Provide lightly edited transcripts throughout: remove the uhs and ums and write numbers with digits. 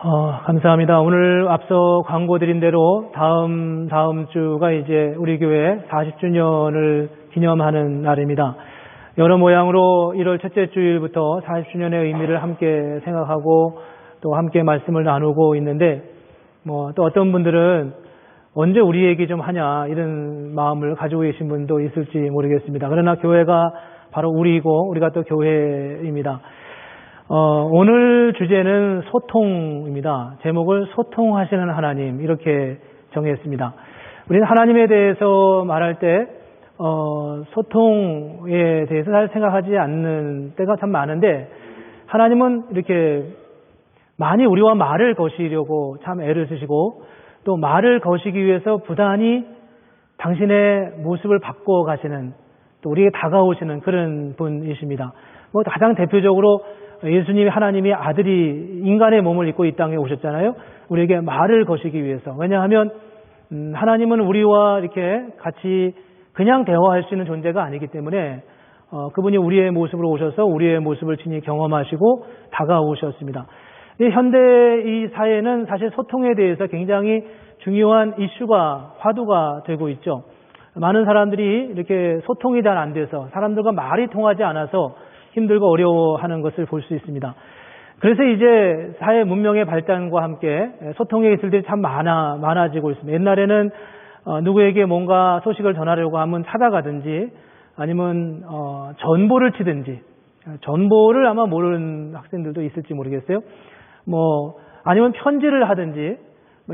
감사합니다. 오늘 앞서 광고 드린 대로 다음 주가 이제 우리 교회 40주년을 기념하는 날입니다. 여러 모양으로 1월 첫째 주일부터 40주년의 의미를 함께 생각하고 또 함께 말씀을 나누고 있는데, 또 어떤 분들은 언제 우리 얘기 좀 하냐 이런 마음을 가지고 계신 분도 있을지 모르겠습니다. 그러나 교회가 바로 우리이고 우리가 또 교회입니다. 오늘 주제는 소통입니다. 제목을 소통하시는 하나님 이렇게 정했습니다. 우리는 하나님에 대해서 말할 때 소통에 대해서 잘 생각하지 않는 때가 참 많은데, 하나님은 이렇게 많이 우리와 말을 거시려고 참 애를 쓰시고, 또 말을 거시기 위해서 부단히 당신의 모습을 바꿔 가시는, 또 우리에게 다가오시는 그런 분이십니다. 가장 대표적으로 예수님이, 하나님이 아들이 인간의 몸을 입고 이 땅에 오셨잖아요. 우리에게 말을 거시기 위해서. 왜냐하면 하나님은 우리와 이렇게 같이 그냥 대화할 수 있는 존재가 아니기 때문에 그분이 우리의 모습으로 오셔서 우리의 모습을 친히 경험하시고 다가오셨습니다. 현대 이 사회는 사실 소통에 대해서 굉장히 중요한 이슈가, 화두가 되고 있죠. 많은 사람들이 이렇게 소통이 잘 안 돼서, 사람들과 말이 통하지 않아서 힘들고 어려워하는 것을 볼 수 있습니다. 그래서 이제 사회 문명의 발전과 함께 소통의 기술들이 참 많아지고 있습니다. 옛날에는 누구에게 뭔가 소식을 전하려고 하면 찾아가든지 아니면 전보를 치든지, 전보를 아마 모르는 학생들도 있을지 모르겠어요. 아니면 편지를 하든지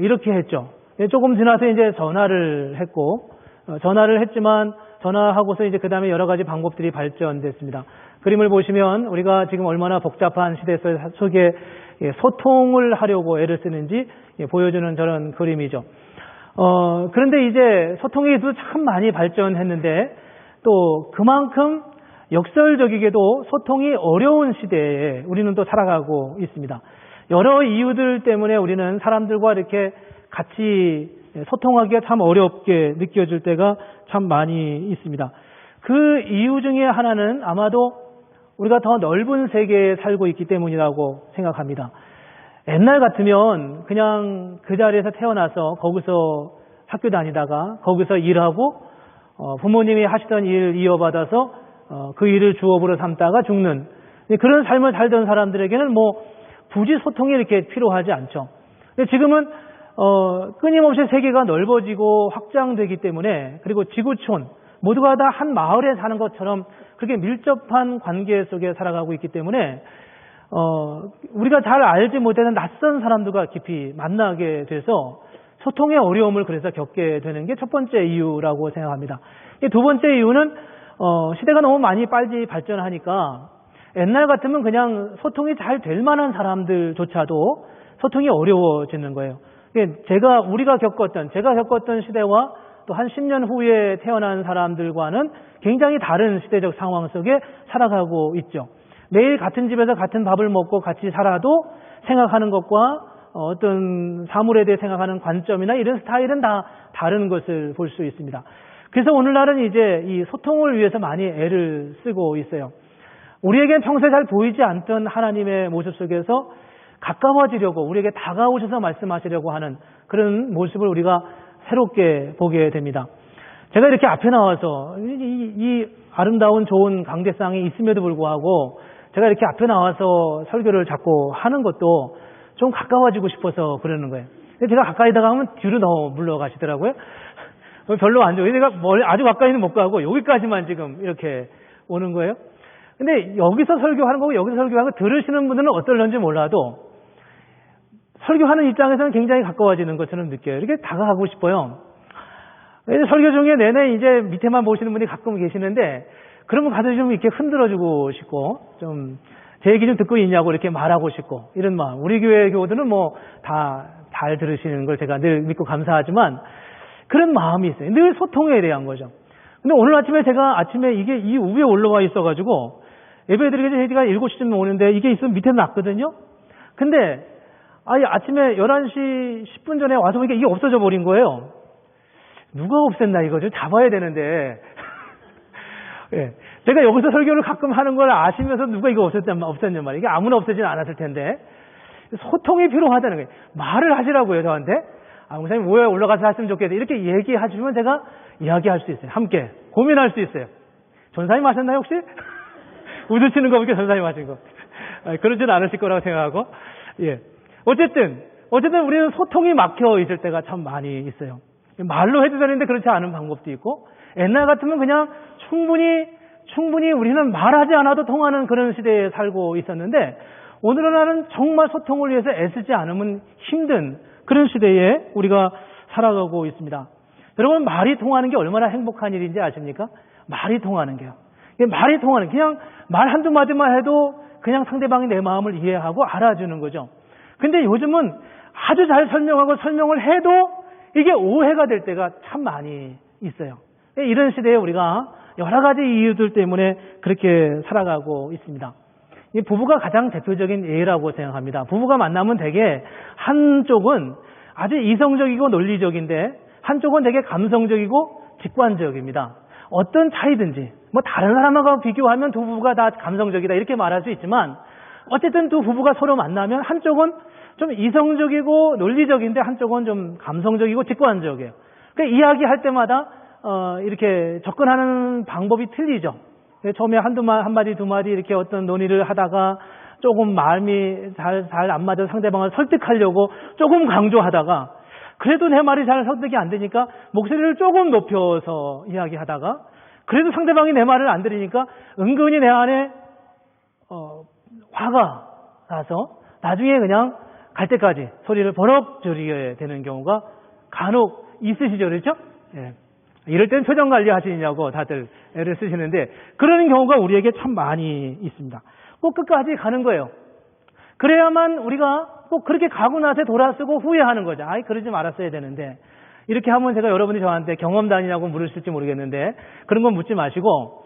이렇게 했죠. 조금 지나서 이제 전화를 했고, 전화를 했지만 전화하고서 이제 그 다음에 여러 가지 방법들이 발전됐습니다. 그림을 보시면 우리가 지금 얼마나 복잡한 시대 속에 소통을 하려고 애를 쓰는지 보여주는 저런 그림이죠. 그런데 이제 소통의 기술도 참 많이 발전했는데, 또 그만큼 역설적이게도 소통이 어려운 시대에 우리는 또 살아가고 있습니다. 여러 이유들 때문에 우리는 사람들과 이렇게 같이 소통하기가 참 어렵게 느껴질 때가 참 많이 있습니다. 그 이유 중에 하나는 아마도 우리가 더 넓은 세계에 살고 있기 때문이라고 생각합니다. 옛날 같으면 그냥 그 자리에서 태어나서 거기서 학교 다니다가 거기서 일하고 부모님이 하시던 일 이어받아서 그 일을 주업으로 삼다가 죽는 그런 삶을 살던 사람들에게는 굳이 소통이 이렇게 필요하지 않죠. 근데 지금은 끊임없이 세계가 넓어지고 확장되기 때문에, 그리고 지구촌 모두가 다 한 마을에 사는 것처럼 그렇게 밀접한 관계 속에 살아가고 있기 때문에 우리가 잘 알지 못하는 낯선 사람들과 깊이 만나게 돼서 소통의 어려움을 그래서 겪게 되는 게 첫 번째 이유라고 생각합니다. 두 번째 이유는 시대가 너무 많이 빨리 발전하니까 옛날 같으면 그냥 소통이 잘 될 만한 사람들조차도 소통이 어려워지는 거예요. 제가 겪었던 시대와 또 한 10년 후에 태어난 사람들과는 굉장히 다른 시대적 상황 속에 살아가고 있죠. 매일 같은 집에서 같은 밥을 먹고 같이 살아도 생각하는 것과 어떤 사물에 대해 생각하는 관점이나 이런 스타일은 다 다른 것을 볼 수 있습니다. 그래서 오늘날은 이제 이 소통을 위해서 많이 애를 쓰고 있어요. 우리에겐 평소에 잘 보이지 않던 하나님의 모습 속에서 가까워지려고, 우리에게 다가오셔서 말씀하시려고 하는 그런 모습을 우리가 새롭게 보게 됩니다. 제가 이렇게 앞에 나와서 이 아름다운 좋은 강대상이 있음에도 불구하고 제가 이렇게 앞에 나와서 설교를 자꾸 하는 것도 좀 가까워지고 싶어서 그러는 거예요. 근데 제가 가까이 다가가면 뒤로 물러가시더라고요. 별로 안 좋아요. 내가 아주 가까이는 못 가고 여기까지만 지금 이렇게 오는 거예요. 근데 여기서 설교하는 거고 여기서 설교하는 거 들으시는 분들은 어떨런지 몰라도 설교하는 입장에서는 굉장히 가까워지는 것처럼 느껴요. 이렇게 다가가고 싶어요. 설교 중에 내내 이제 밑에만 보시는 분이 가끔 계시는데, 그러면 가서 좀 이렇게 흔들어주고 싶고, 좀 제 얘기 좀 듣고 있냐고 이렇게 말하고 싶고, 이런 마음. 우리 교회 교우들은 다 잘 들으시는 걸 제가 늘 믿고 감사하지만, 그런 마음이 있어요. 늘 소통에 대한 거죠. 근데 오늘 아침에 제가 이게 이 위에 올라와 있어가지고, 예배 드리기 전에 제가 7시쯤 오는데 이게 있으면 밑에 놨거든요? 근데, 아침에 11시 10분 전에 와서 보니까 이게 없어져 버린 거예요. 누가 없앴나 이거 좀 잡아야 되는데. 예. 제가 여기서 설교를 가끔 하는 걸 아시면서 누가 이거 없앴냔 말이에요. 이게 아무나 없애진 않았을 텐데. 소통이 필요하다는 거예요. 말을 하시라고요, 저한테. 목사님, 왜 올라가서 하시면 좋겠다. 이렇게 얘기하시면 제가 이야기할 수 있어요. 함께 고민할 수 있어요. 전사님 하셨나요, 혹시? 웃으시는 거 보니까 전사님 하신 거. 그러지는 않으실 거라고 생각하고. 예. 어쨌든 우리는 소통이 막혀 있을 때가 참 많이 있어요. 말로 해도 되는데 그렇지 않은 방법도 있고, 옛날 같으면 그냥 충분히 우리는 말하지 않아도 통하는 그런 시대에 살고 있었는데, 오늘날은 정말 소통을 위해서 애쓰지 않으면 힘든 그런 시대에 우리가 살아가고 있습니다. 여러분, 말이 통하는 게 얼마나 행복한 일인지 아십니까? 말이 통하는 게요. 말이 통하는, 그냥 말 한두 마디만 해도 그냥 상대방이 내 마음을 이해하고 알아주는 거죠. 근데 요즘은 아주 잘 설명을 해도 이게 오해가 될 때가 참 많이 있어요. 이런 시대에 우리가 여러 가지 이유들 때문에 그렇게 살아가고 있습니다. 이 부부가 가장 대표적인 예라고 생각합니다. 부부가 만나면 되게 한쪽은 아주 이성적이고 논리적인데 한쪽은 되게 감성적이고 직관적입니다. 어떤 차이든지 뭐 다른 사람하고 비교하면 두 부부가 다 감성적이다 이렇게 말할 수 있지만 어쨌든 두 부부가 서로 만나면 한쪽은 좀 이성적이고 논리적인데 한쪽은 좀 감성적이고 직관적이에요. 그러니까 이야기할 때마다 이렇게 접근하는 방법이 틀리죠. 처음에 한 마디 두 마디 이렇게 어떤 논의를 하다가 조금 마음이 잘 안 맞아 상대방을 설득하려고 조금 강조하다가 그래도 내 말이 잘 설득이 안 되니까 목소리를 조금 높여서 이야기하다가 그래도 상대방이 내 말을 안 들으니까 은근히 내 안에 화가 나서 나중에 그냥 갈 때까지 소리를 버럭 지르게 되는 경우가 간혹 있으시죠, 그렇죠? 예. 이럴 땐 표정 관리 하시냐고 다들 애를 쓰시는데 그런 경우가 우리에게 참 많이 있습니다. 꼭 끝까지 가는 거예요. 그래야만 우리가 꼭 그렇게 가고 나서 돌아서고 후회하는 거죠. 그러지 말았어야 되는데. 이렇게 하면 제가 여러분이 저한테 경험담이냐고 물으실지 모르겠는데 그런 건 묻지 마시고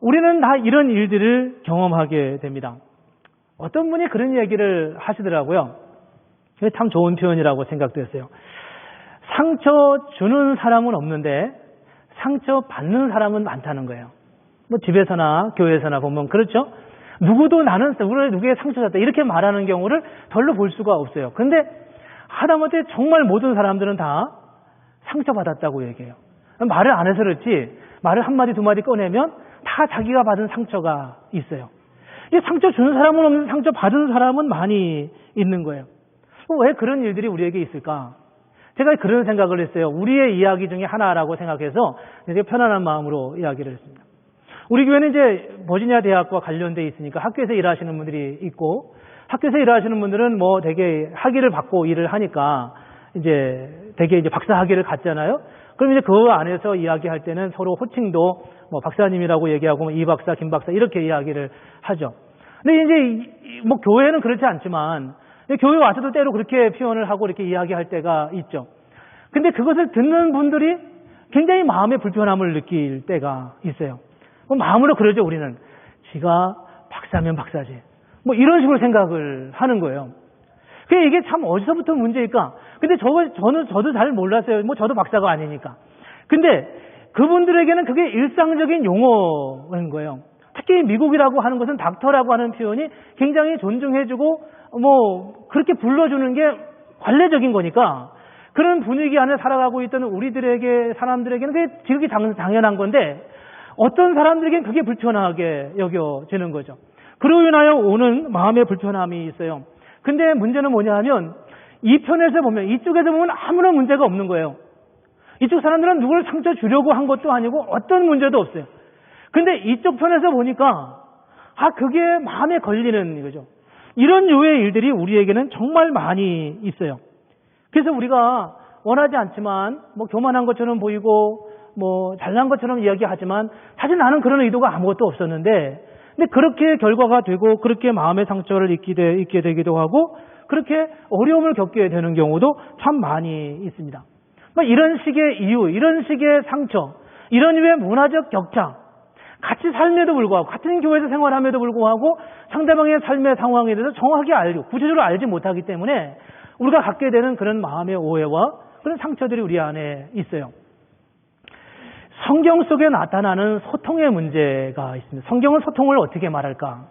우리는 다 이런 일들을 경험하게 됩니다. 어떤 분이 그런 얘기를 하시더라고요. 그게 참 좋은 표현이라고 생각됐어요. 상처 주는 사람은 없는데 상처 받는 사람은 많다는 거예요. 뭐 집에서나 교회에서나 보면 그렇죠? 누구도 나는 누구에게 상처 줬다 이렇게 말하는 경우를 별로 볼 수가 없어요. 근데 하다못해 정말 모든 사람들은 다 상처받았다고 얘기해요. 말을 안 해서 그렇지 말을 한마디 두 마디 꺼내면 다 자기가 받은 상처가 있어요. 이 상처 주는 사람은 없는데 상처 받은 사람은 많이 있는 거예요. 왜 그런 일들이 우리에게 있을까? 제가 그런 생각을 했어요. 우리의 이야기 중에 하나라고 생각해서 되게 편안한 마음으로 이야기를 했습니다. 우리 교회는 이제 버지니아 대학과 관련돼 있으니까 학교에서 일하시는 분들이 있고 학교에서 일하시는 분들은 뭐 되게 학위를 받고 일을 하니까 이제 되게 이제 박사 학위를 갖잖아요. 그럼 이제 그 안에서 이야기할 때는 서로 호칭도 뭐 박사님이라고 얘기하고 이 박사, 김 박사 이렇게 이야기를 하죠. 근데 이제 뭐 교회는 그렇지 않지만 교회 와서도 때로 그렇게 표현을 하고 이렇게 이야기할 때가 있죠. 근데 그것을 듣는 분들이 굉장히 마음의 불편함을 느낄 때가 있어요. 마음으로 그러죠, 우리는. 지가 박사면 박사지. 뭐 이런 식으로 생각을 하는 거예요. 그게 이게 참 어디서부터 문제일까? 근데 저도 잘 몰랐어요. 뭐 저도 박사가 아니니까. 근데 그분들에게는 그게 일상적인 용어인 거예요. 특히 미국이라고 하는 것은 닥터라고 하는 표현이 굉장히 존중해주고 뭐 그렇게 불러주는 게 관례적인 거니까 그런 분위기 안에 살아가고 있던 사람들에게는 그게 지극히 당연한 건데 어떤 사람들에게는 그게 불편하게 여겨지는 거죠. 그로 인하여 오는 마음의 불편함이 있어요. 근데 문제는 뭐냐 하면 이쪽에서 보면 아무런 문제가 없는 거예요. 이쪽 사람들은 누구를 상처 주려고 한 것도 아니고 어떤 문제도 없어요. 근데 이쪽 편에서 보니까 그게 마음에 걸리는 거죠. 이런 류의 일들이 우리에게는 정말 많이 있어요. 그래서 우리가 원하지 않지만 뭐 교만한 것처럼 보이고 뭐 잘난 것처럼 이야기하지만 사실 나는 그런 의도가 아무것도 없었는데 근데 그렇게 결과가 되고 그렇게 마음의 상처를 입게 되기도 하고 그렇게 어려움을 겪게 되는 경우도 참 많이 있습니다. 이런 식의 이유, 이런 식의 상처, 이런 류의 문화적 격차, 같이 삶에도 불구하고 같은 교회에서 생활함에도 불구하고 상대방의 삶의 상황에 대해서 정확히 구체적으로 알지 못하기 때문에 우리가 갖게 되는 그런 마음의 오해와 그런 상처들이 우리 안에 있어요. 성경 속에 나타나는 소통의 문제가 있습니다. 성경은 소통을 어떻게 말할까?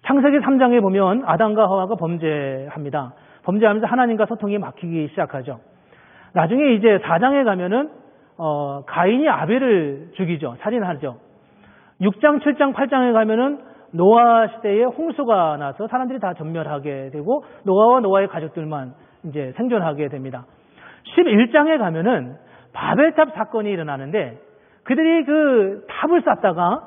창세기 3장에 보면 아담과 하와가 범죄합니다. 범죄하면서 하나님과 소통이 막히기 시작하죠. 나중에 이제 4장에 가면은 가인이 아벨을 죽이죠. 살인하죠. 6장, 7장, 8장에 가면은 노아 시대에 홍수가 나서 사람들이 다 전멸하게 되고 노아와 노아의 가족들만 이제 생존하게 됩니다. 11장에 가면은 바벨탑 사건이 일어나는데 그들이 그 탑을 쌓다가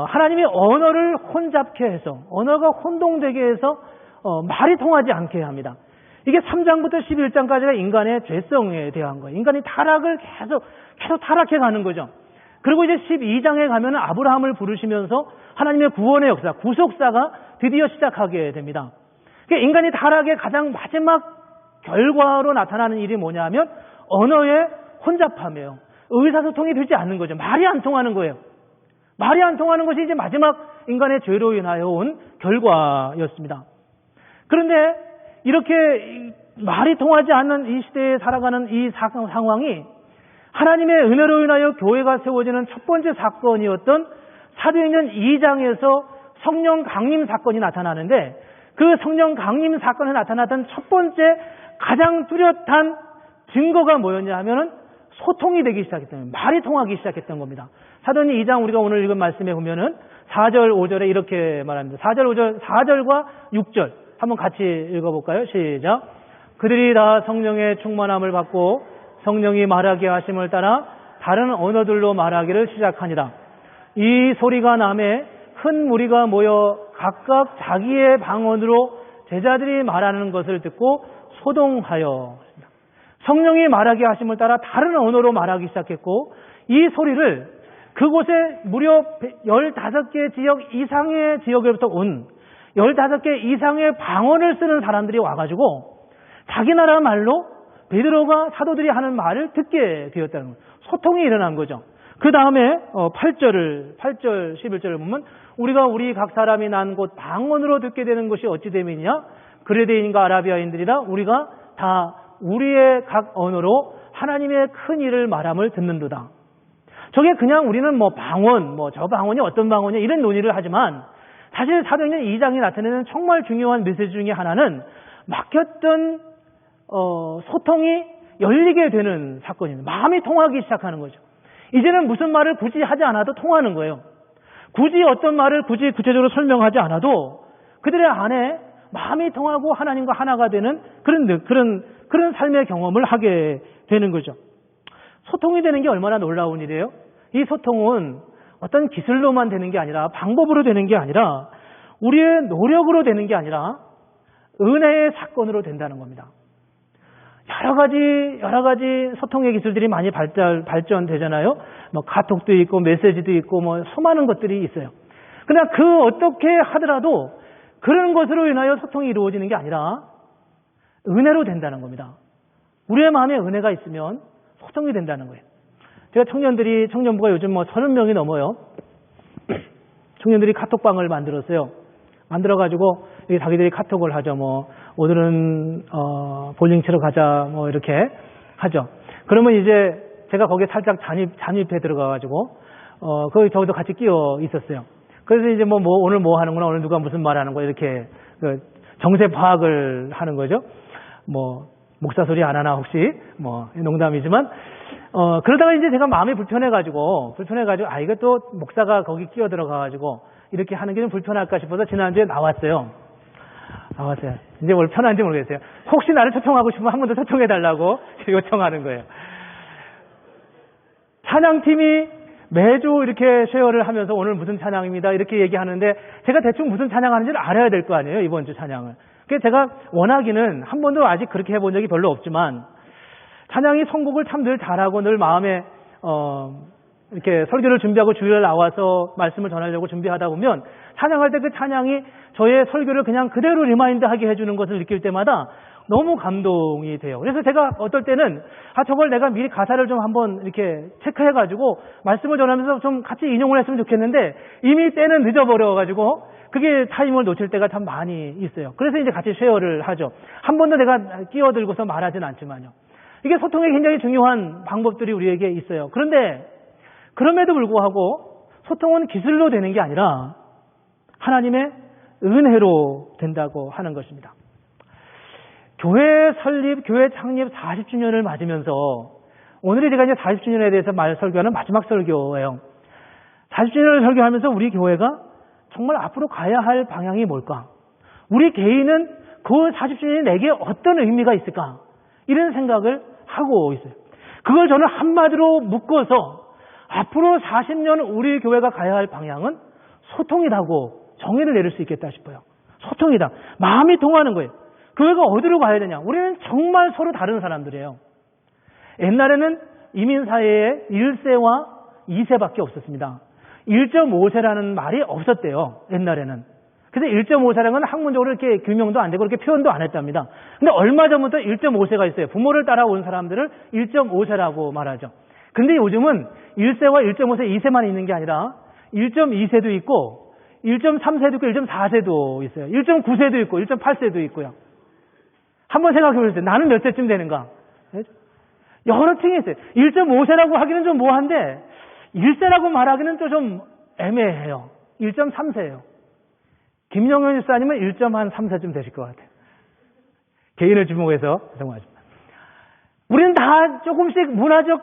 하나님이 언어를 혼잡케 해서 언어가 혼동되게 해서 말이 통하지 않게 합니다. 이게 3장부터 11장까지가 인간의 죄성에 대한 거예요. 인간이 타락을 계속 타락해 가는 거죠. 그리고 이제 12장에 가면 아브라함을 부르시면서 하나님의 구원의 역사, 구속사가 드디어 시작하게 됩니다. 그러니까 인간이 타락의 가장 마지막 결과로 나타나는 일이 뭐냐면 언어의 혼잡함이에요. 의사소통이 되지 않는 거죠. 말이 안 통하는 거예요. 말이 안 통하는 것이 이제 마지막 인간의 죄로 인하여 온 결과였습니다. 그런데 이렇게 말이 통하지 않는 이 시대에 살아가는 이 상황이 하나님의 은혜로 인하여 교회가 세워지는 첫 번째 사건이었던 사도행전 2장에서 성령 강림 사건이 나타나는데 그 성령 강림 사건에 나타났던 첫 번째 가장 뚜렷한 증거가 뭐였냐 하면은 소통이 되기 시작했던 거예요. 말이 통하기 시작했던 겁니다. 사도행전 2장 우리가 오늘 읽은 말씀에 보면은 4절, 5절에 이렇게 말합니다. 4절, 5절, 4절과 6절 한번 같이 읽어볼까요? 시작. 그들이 다 성령의 충만함을 받고 성령이 말하게 하심을 따라 다른 언어들로 말하기를 시작하니라. 이 소리가 남에 큰 무리가 모여 각각 자기의 방언으로 제자들이 말하는 것을 듣고 소동하여 성령이 말하게 하심을 따라 다른 언어로 말하기 시작했고 이 소리를 그곳에 무려 15개 지역 이상의 지역에부터 온 15개 이상의 방언을 쓰는 사람들이 와가지고 자기 나라 말로 베드로가 사도들이 하는 말을 듣게 되었다는 거예요. 소통이 일어난 거죠. 그 다음에 8절, 11절을 보면 우리가 우리 각 사람이 난 곳 방언으로 듣게 되는 것이 어찌 됨이냐? 그레데인과 아라비아인들이라 우리가 다 우리의 각 언어로 하나님의 큰 일을 말함을 듣는도다. 저게 그냥 우리는 뭐 방언, 저 방언이 어떤 방언이냐 이런 논의를 하지만 사실 사도행전 2장이 나타내는 정말 중요한 메시지 중에 하나는 막혔던 소통이 열리게 되는 사건입니다. 마음이 통하기 시작하는 거죠. 이제는 무슨 말을 굳이 하지 않아도 통하는 거예요. 굳이 어떤 말을 굳이 구체적으로 설명하지 않아도 그들의 안에 마음이 통하고 하나님과 하나가 되는 그런 삶의 경험을 하게 되는 거죠. 소통이 되는 게 얼마나 놀라운 일이에요? 이 소통은 어떤 기술로만 되는 게 아니라 방법으로 되는 게 아니라 우리의 노력으로 되는 게 아니라 은혜의 사건으로 된다는 겁니다. 여러 가지 소통의 기술들이 많이 발전되잖아요. 뭐 카톡도 있고 메시지도 있고 뭐 수많은 것들이 있어요. 그러나 그 어떻게 하더라도 그런 것으로 인하여 소통이 이루어지는 게 아니라 은혜로 된다는 겁니다. 우리의 마음에 은혜가 있으면 소통이 된다는 거예요. 제가 청년부가 요즘 30명이 넘어요. 청년들이 카톡방을 만들었어요. 만들어가지고 자기들이 카톡을 하죠. 오늘은 볼링 치러 가자 이렇게 하죠. 그러면 이제 제가 거기에 살짝 잠입해 들어가가지고 거기 저도 같이 끼어 있었어요. 그래서 이제 오늘 뭐 하는구나, 오늘 누가 무슨 말 하는 거야 이렇게 정세 파악을 하는 거죠. 목사 소리 안 하나 혹시 농담이지만 그러다가 이제 제가 마음이 불편해가지고 이거 또 목사가 거기 끼어 들어가가지고 이렇게 하는 게 좀 불편할까 싶어서 지난주에 나왔어요. 이제 뭘 편한지 모르겠어요. 혹시 나를 초청하고 싶으면 한 번 더 초청해달라고 요청하는 거예요. 찬양팀이 매주 이렇게 쉐어를 하면서 오늘 무슨 찬양입니다 이렇게 얘기하는데 제가 대충 무슨 찬양하는지를 알아야 될 거 아니에요, 이번 주 찬양을. 그래서 제가 원하기는 한 번도 아직 그렇게 해본 적이 별로 없지만 찬양이 선곡을 참 늘 잘하고 늘 마음에 이렇게 설교를 준비하고 주일에 나와서 말씀을 전하려고 준비하다 보면 찬양할 때 그 찬양이 저의 설교를 그냥 그대로 리마인드하게 해주는 것을 느낄 때마다 너무 감동이 돼요. 그래서 제가 어떨 때는 저걸 내가 미리 가사를 좀 한번 이렇게 체크해가지고 말씀을 전하면서 좀 같이 인용을 했으면 좋겠는데 이미 때는 늦어버려가지고 그게 타임을 놓칠 때가 참 많이 있어요. 그래서 이제 같이 쉐어를 하죠. 한 번도 내가 끼어들고서 말하진 않지만요. 이게 소통에 굉장히 중요한 방법들이 우리에게 있어요. 그런데 그럼에도 불구하고 소통은 기술로 되는 게 아니라 하나님의 은혜로 된다고 하는 것입니다. 교회 설립, 교회 창립 40주년을 맞으면서 오늘이 제가 이제 40주년에 대해서 설교하는 마지막 설교예요. 40주년을 설교하면서 우리 교회가 정말 앞으로 가야 할 방향이 뭘까? 우리 개인은 그 40주년이 내게 어떤 의미가 있을까? 이런 생각을 하고 있어요. 그걸 저는 한마디로 묶어서 앞으로 40년 우리 교회가 가야 할 방향은 소통이라고 정의를 내릴 수 있겠다 싶어요. 소통이다. 마음이 통하는 거예요. 교회가 어디로 가야 되냐? 우리는 정말 서로 다른 사람들이에요. 옛날에는 이민사회에 1세와 2세밖에 없었습니다. 1.5세라는 말이 없었대요. 옛날에는. 그래서 1.5세라는 건 학문적으로 이렇게 규명도 안 되고 그렇게 표현도 안 했답니다. 근데 얼마 전부터 1.5세가 있어요. 부모를 따라온 사람들을 1.5세라고 말하죠. 근데 요즘은 1세와 1.5세, 2세만 있는 게 아니라 1.2세도 있고 1.3세도 있고 1.4세도 있어요. 1.9세도 있고 1.8세도 있고요. 한번 생각해 보세요. 나는 몇 세쯤 되는가? 여러 층이 있어요. 1.5세라고 하기는 좀 뭐한데 1세라고 말하기는 또 좀 애매해요. 1.3세예요. 김영현 집사님은 1.3세쯤 되실 것 같아요. 개인을 주목해서 죄송합니다. 우리는 다 조금씩 문화적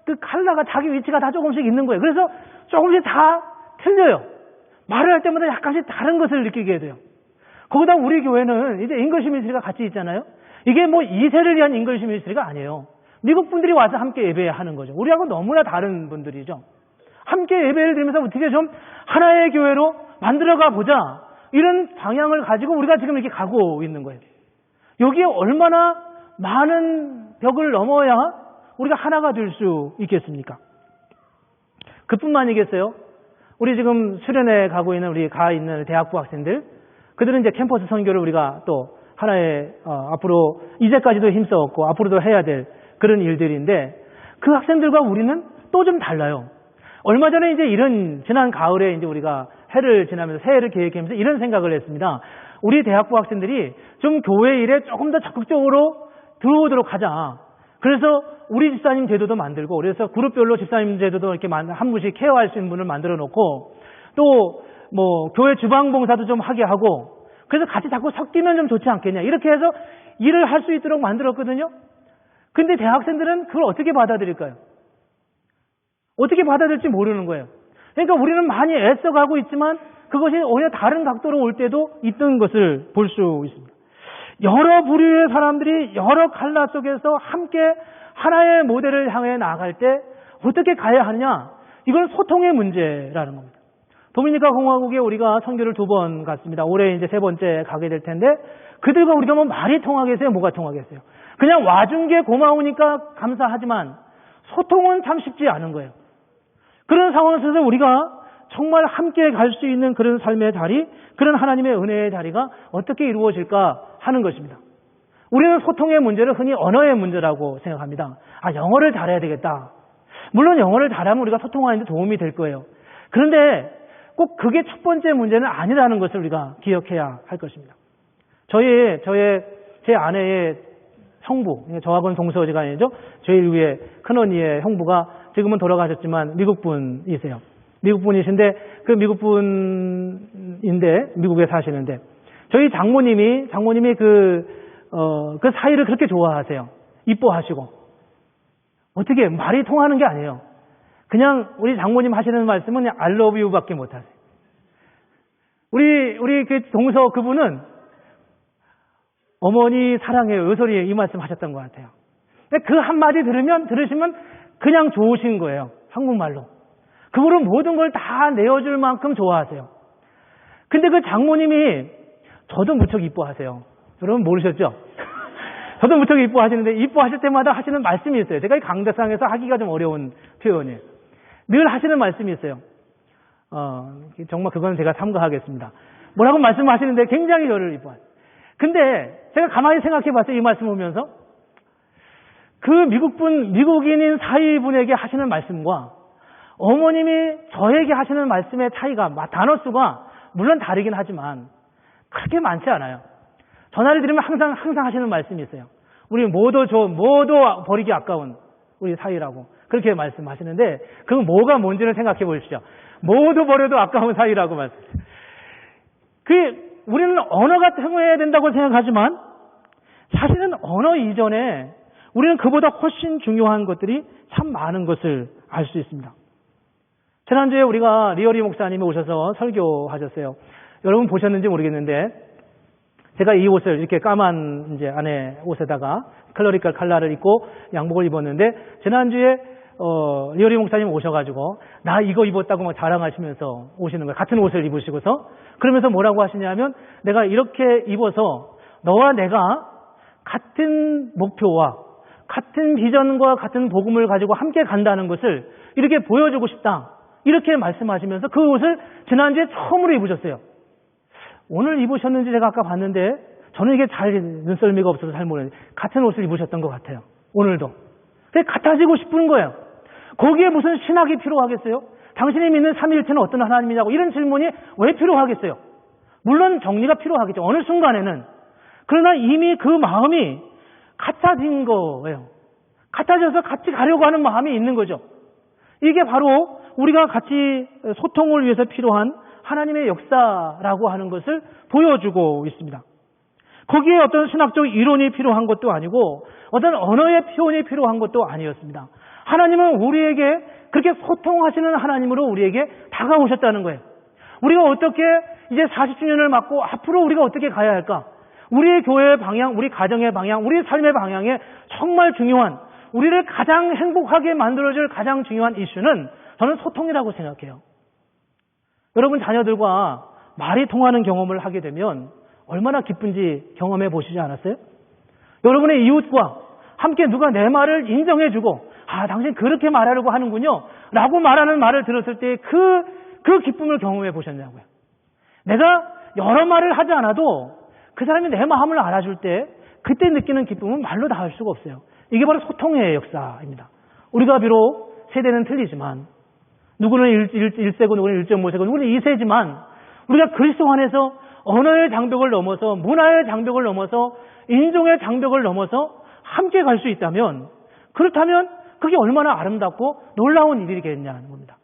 그 칼라가 자기 위치가 다 조금씩 있는 거예요. 그래서 조금씩 다 틀려요. 말을 할 때마다 약간씩 다른 것을 느끼게 돼요. 거기다 우리 교회는 이제 잉글리시 미니스트리가 같이 있잖아요. 이게 뭐 2세를 위한 잉글리시 미니스트리가 아니에요. 미국 분들이 와서 함께 예배하는 거죠. 우리하고 너무나 다른 분들이죠. 함께 예배를 드리면서 어떻게 좀 하나의 교회로 만들어가 보자. 이런 방향을 가지고 우리가 지금 이렇게 가고 있는 거예요. 여기에 얼마나 많은 벽을 넘어야 우리가 하나가 될 수 있겠습니까? 그뿐만이겠어요? 우리 지금 수련회 가고 있는 우리 가 있는 대학부 학생들, 그들은 이제 캠퍼스 선교를 우리가 또 하나의 앞으로 이제까지도 힘써왔고 앞으로도 해야 될 그런 일들인데 그 학생들과 우리는 또 좀 달라요. 얼마 전에 이제 지난 가을에 이제 우리가 해를 지나면서 새해를 계획하면서 이런 생각을 했습니다. 우리 대학부 학생들이 좀 교회 일에 조금 더 적극적으로 들어오도록 하자. 그래서 우리 집사님 제도도 만들고 그래서 그룹별로 집사님 제도도 이렇게 한 분씩 케어할 수 있는 분을 만들어 놓고 또 뭐 교회 주방 봉사도 좀 하게 하고 그래서 같이 자꾸 섞이면 좀 좋지 않겠냐. 이렇게 해서 일을 할 수 있도록 만들었거든요. 근데 대학생들은 그걸 어떻게 받아들일까요? 어떻게 받아들일지 모르는 거예요. 그러니까 우리는 많이 애써가고 있지만 그것이 오히려 다른 각도로 올 때도 있던 것을 볼 수 있습니다. 여러 부류의 사람들이 여러 칼라 속에서 함께 하나의 모델을 향해 나아갈 때 어떻게 가야 하느냐? 이건 소통의 문제라는 겁니다. 도미니카 공화국에 우리가 선교를 2번 갔습니다. 올해 이제 3번째 가게 될 텐데 그들과 우리가 뭐 말이 통하겠어요? 뭐가 통하겠어요? 그냥 와준 게 고마우니까 감사하지만 소통은 참 쉽지 않은 거예요. 그런 상황에서 우리가 정말 함께 갈 수 있는 그런 삶의 자리, 그런 하나님의 은혜의 자리가 어떻게 이루어질까 하는 것입니다. 우리는 소통의 문제를 흔히 언어의 문제라고 생각합니다. 영어를 잘해야 되겠다. 물론 영어를 잘하면 우리가 소통하는 데 도움이 될 거예요. 그런데 꼭 그게 첫 번째 문제는 아니라는 것을 우리가 기억해야 할 것입니다. 제 아내의 형부, 저하고는 동서지간이죠. 제일 위에 큰언니의 형부가 지금은 돌아가셨지만 미국 분이세요. 미국 분이신데 그 미국 분인데 미국에 사시는데 저희 장모님이 그 사이를 그렇게 좋아하세요. 이뻐하시고 어떻게 말이 통하는 게 아니에요. 그냥 우리 장모님 하시는 말씀은 그냥 I love you밖에 못 하세요. 우리 그 동서 그분은 어머니 사랑해요. 소리에 이 말씀 하셨던 것 같아요. 그 한마디 들으시면 그냥 좋으신 거예요. 한국말로. 그분은 모든 걸 다 내어줄 만큼 좋아하세요. 근데 그 장모님이 저도 무척 이뻐하세요. 여러분 모르셨죠? 저도 무척 이뻐하시는데 이뻐하실 때마다 하시는 말씀이 있어요. 제가 이 강대상에서 하기가 좀 어려운 표현이에요. 늘 하시는 말씀이 있어요. 정말 그건 제가 삼가하겠습니다. 뭐라고 말씀하시는데 굉장히 저를 이뻐하세요. 근데 제가 가만히 생각해 봤어요. 이 말씀 보면서. 그 미국인인 사위분에게 하시는 말씀과 어머님이 저에게 하시는 말씀의 차이가, 단어 수가 물론 다르긴 하지만 그렇게 많지 않아요. 전화를 드리면 항상 하시는 말씀이 있어요. 우리 모두 버리기 아까운 우리 사위라고. 그렇게 말씀하시는데, 그건 뭐가 뭔지를 생각해 보십시오. 모두 버려도 아까운 사위라고 말씀하세요. 우리는 언어가 통해야 된다고 생각하지만 사실은 언어 이전에 우리는 그보다 훨씬 중요한 것들이 참 많은 것을 알 수 있습니다. 지난주에 우리가 리어리 목사님이 오셔서 설교하셨어요. 여러분 보셨는지 모르겠는데 제가 이 옷을 이렇게 까만 이제 안에 옷에다가 클러리컬 컬러를 입고 양복을 입었는데 지난주에 리어리 목사님 오셔가지고 나 이거 입었다고 막 자랑하시면서 오시는 거예요. 같은 옷을 입으시고서 그러면서 뭐라고 하시냐면 내가 이렇게 입어서 너와 내가 같은 목표와 같은 비전과 같은 복음을 가지고 함께 간다는 것을 이렇게 보여주고 싶다. 이렇게 말씀하시면서 그 옷을 지난주에 처음으로 입으셨어요. 오늘 입으셨는지 제가 아까 봤는데 저는 이게 잘 눈썰미가 없어서 잘 모르는데 같은 옷을 입으셨던 것 같아요. 오늘도. 같아지고 싶은 거예요. 거기에 무슨 신학이 필요하겠어요? 당신이 믿는 삼위일체는 어떤 하나님이냐고 이런 질문이 왜 필요하겠어요? 물론 정리가 필요하겠죠. 어느 순간에는. 그러나 이미 그 마음이 같아진 거예요. 같아져서 같이 가려고 하는 마음이 있는 거죠. 이게 바로 우리가 같이 소통을 위해서 필요한 하나님의 역사라고 하는 것을 보여주고 있습니다. 거기에 어떤 신학적 이론이 필요한 것도 아니고 어떤 언어의 표현이 필요한 것도 아니었습니다. 하나님은 우리에게 그렇게 소통하시는 하나님으로 우리에게 다가오셨다는 거예요. 우리가 어떻게 이제 40주년을 맞고 앞으로 우리가 어떻게 가야 할까? 우리의 교회의 방향, 우리 가정의 방향, 우리 삶의 방향에 정말 중요한 우리를 가장 행복하게 만들어줄 가장 중요한 이슈는 저는 소통이라고 생각해요. 여러분 자녀들과 말이 통하는 경험을 하게 되면 얼마나 기쁜지 경험해 보시지 않았어요? 여러분의 이웃과 함께 누가 내 말을 인정해주고 당신 그렇게 말하려고 하는군요 라고 말하는 말을 들었을 때 그 기쁨을 경험해 보셨냐고요. 내가 여러 말을 하지 않아도 그 사람이 내 마음을 알아줄 때 그때 느끼는 기쁨은 말로 다 할 수가 없어요. 이게 바로 소통의 역사입니다. 우리가 비록 세대는 틀리지만 누구는 1세고 누구는 1.5세고 누구는 2세지만 우리가 그리스도 안에서 언어의 장벽을 넘어서 문화의 장벽을 넘어서 인종의 장벽을 넘어서 함께 갈 수 있다면 그렇다면 그게 얼마나 아름답고 놀라운 일이겠냐는 겁니다.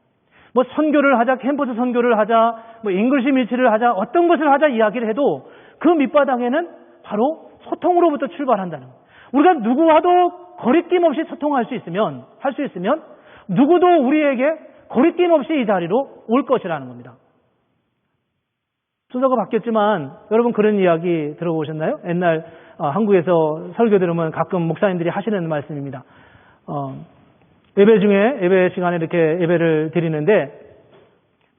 뭐 선교를 하자, 캠퍼스 선교를 하자, 뭐 잉글리시 밀치를 하자, 어떤 것을 하자 이야기를 해도 그 밑바닥에는 바로 소통으로부터 출발한다는 거예요. 우리가 누구와도 거리낌 없이 소통할 수 있으면, 할 수 있으면 누구도 우리에게 거리낌 없이 이 자리로 올 것이라는 겁니다. 순서가 바뀌었지만 여러분 그런 이야기 들어보셨나요? 옛날 한국에서 설교 들으면 가끔 목사님들이 하시는 말씀입니다. 예배 중에 예배 시간에 이렇게 예배를 드리는데